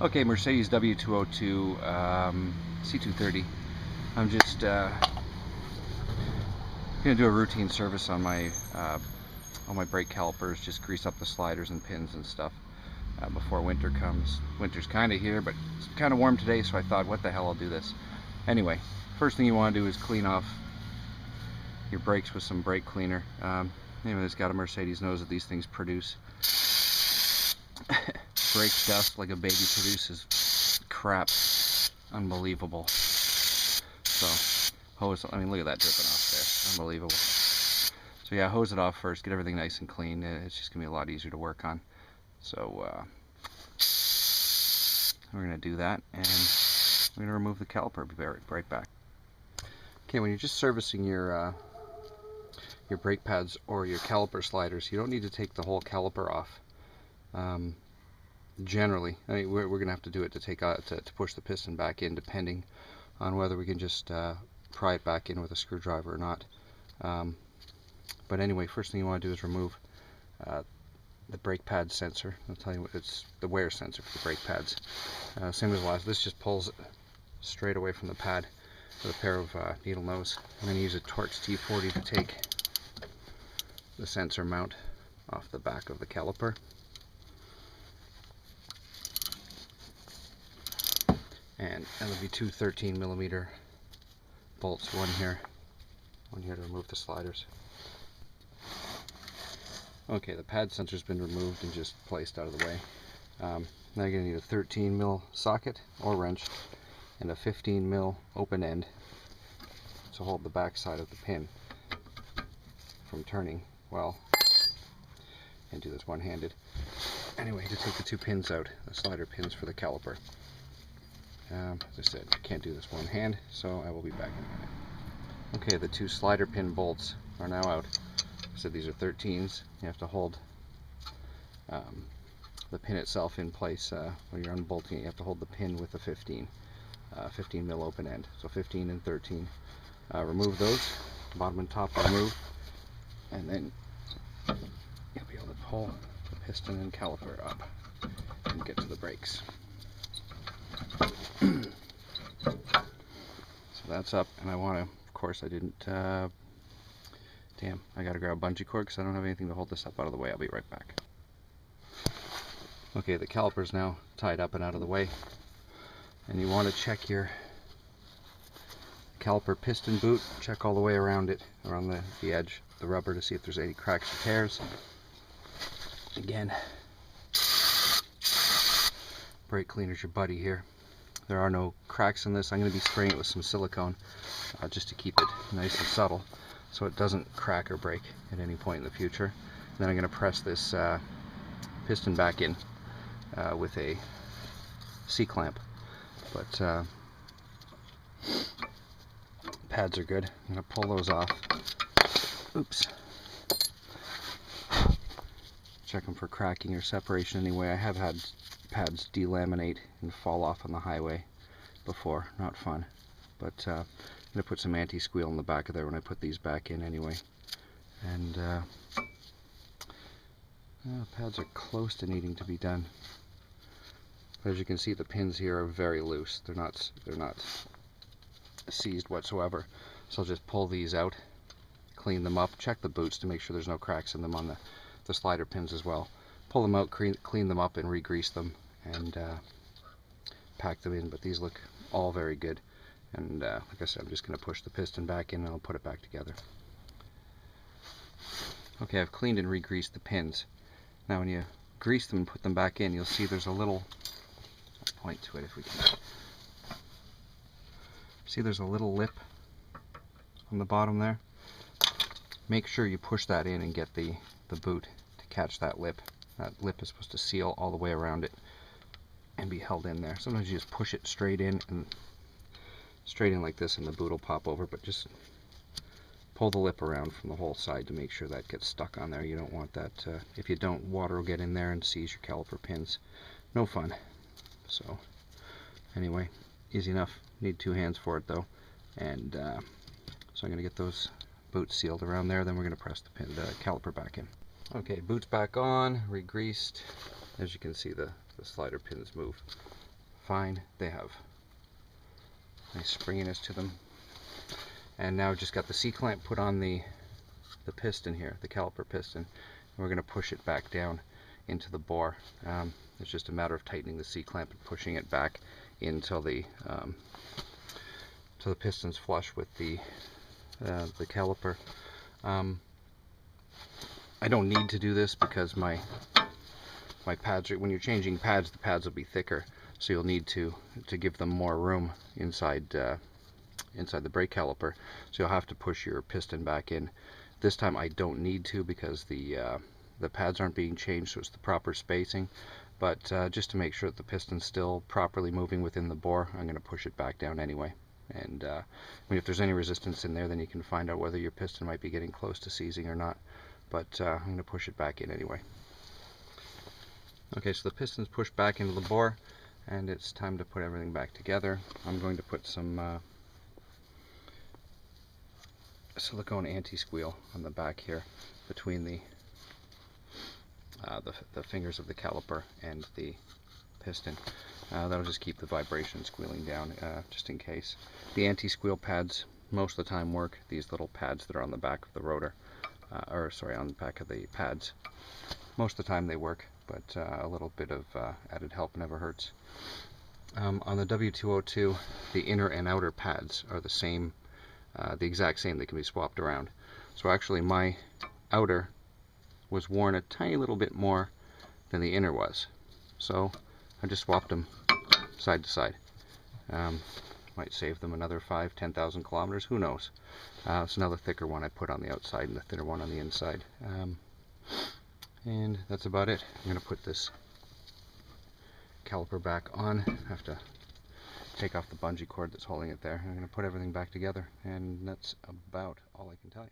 Okay, Mercedes W202 c-230. I'm just gonna do a routine service on my brake calipers. Just grease up the sliders and pins and stuff before winter comes. Winter's kind of here, but it's kind of warm today, so I thought, what the hell, I'll do this. Anyway, first thing you want to do is clean off your brakes with some brake cleaner. Anyone that's got a Mercedes knows that these things produce brake dust like a baby produces crap. Unbelievable. So hose, I mean, look at that dripping off there. Unbelievable. So yeah, hose it off first, get everything nice and clean. It's just gonna be a lot easier to work on. So we're gonna do that, and we're gonna remove the caliper. I'll be right back. Okay, when you're just servicing your brake pads or your caliper sliders, you don't need to take the whole caliper off. Generally, I mean, we're gonna have to do it to take out to push the piston back in, depending on whether we can just pry it back in with a screwdriver or not. But anyway, first thing you want to do is remove the brake pad sensor. I'll tell you what, it's the wear sensor for the brake pads. Same as last. This just pulls straight away from the pad with a pair of needle nose. I'm going to use a Torx T40 to take the sensor mount off the back of the caliper. And that'll be two 13mm bolts, one here to remove the sliders. Okay, the pad sensor's been removed and just placed out of the way. Now you're going to need a 13mm socket or wrench and a 15mm open end to hold the back side of the pin from turning well. Can't do this one-handed. Anyway, to take the two pins out, the slider pins for the caliper. As I said, I can't do this one hand, so I will be back in a minute. Okay, the two slider pin bolts are now out. I said these are 13s. You have to hold the pin itself in place when you're unbolting it. You have to hold the pin with a 15mm open end. So 15 and 13. Remove those, bottom and top remove, and then you'll be able to pull the piston and caliper up and get to the brakes. So that's up, and I want to, of course I didn't, damn, I gotta grab a bungee cord because I don't have anything to hold this up out of the way. I'll be right back. Okay, the caliper's now tied up and out of the way, and you want to check your caliper piston boot, check all the way around it, around the edge, the rubber, to see if there's any cracks or tears. Again, brake cleaner's your buddy here. There are no cracks in this. I'm going to be spraying it with some silicone just to keep it nice and subtle so it doesn't crack or break at any point in the future. And then I'm going to press this piston back in with a C-clamp. But pads are good. I'm going to pull those off. Oops. Check them for cracking or separation anyway. I have had pads delaminate and fall off on the highway before. Not fun. But I'm going to put some anti-squeal in the back of there when I put these back in anyway. And pads are close to needing to be done. But as you can see, the pins here are very loose. They're not seized whatsoever. So I'll just pull these out, clean them up, check the boots to make sure there's no cracks in them on the slider pins as well. Pull them out, clean them up, and re-grease them, and pack them in. But these look all very good. And like I said, I'm just going to push the piston back in and I'll put it back together. Okay, I've cleaned and re-greased the pins. Now when you grease them and put them back in, you'll see there's a little, I'll point to it if we can. See there's a little lip on the bottom there? Make sure you push that in and get the boot to catch that lip. That lip is supposed to seal all the way around it and be held in there. Sometimes you just push it straight in like this and the boot will pop over, but just pull the lip around from the whole side to make sure that gets stuck on there. You don't want that, if you don't, water will get in there and seize your caliper pins. No fun. So anyway, easy enough. Need two hands for it though. And so I'm going to get those boots sealed around there, then we're going to press the caliper back in. Okay, boots back on, re-greased. As you can see, the slider pins move fine. They have nice springiness to them. And now I've just got the C-clamp put on the piston here, the caliper piston. And we're going to push it back down into the bore. It's just a matter of tightening the C-clamp and pushing it back until the piston's flush with the caliper. I don't need to do this because my pads are, when you're changing pads, the pads will be thicker, so you'll need to give them more room inside the brake caliper, so you'll have to push your piston back in. This time I don't need to because the pads aren't being changed, so it's the proper spacing. But just to make sure that the piston's still properly moving within the bore, I'm going to push it back down anyway. And I mean, if there's any resistance in there, then you can find out whether your piston might be getting close to seizing or not. But I'm going to push it back in anyway. Okay, so the piston's pushed back into the bore, and it's time to put everything back together. I'm going to put some silicone anti-squeal on the back here between the fingers of the caliper and the piston. That'll just keep the vibration squealing down, just in case. The anti-squeal pads most of the time work. These little pads that are on the back of the rotor, on the back of the pads, most of the time they work, but a little bit of added help never hurts. On the W202, the inner and outer pads are the same, the exact same. They can be swapped around. So actually my outer was worn a tiny little bit more than the inner was, so I just swapped them side to side. Might save them another 5,000–10,000 kilometers, who knows. So now the thicker one I put on the outside and the thinner one on the inside. And that's about it. I'm going to put this caliper back on. I have to take off the bungee cord that's holding it there. I'm going to put everything back together, and that's about all I can tell you.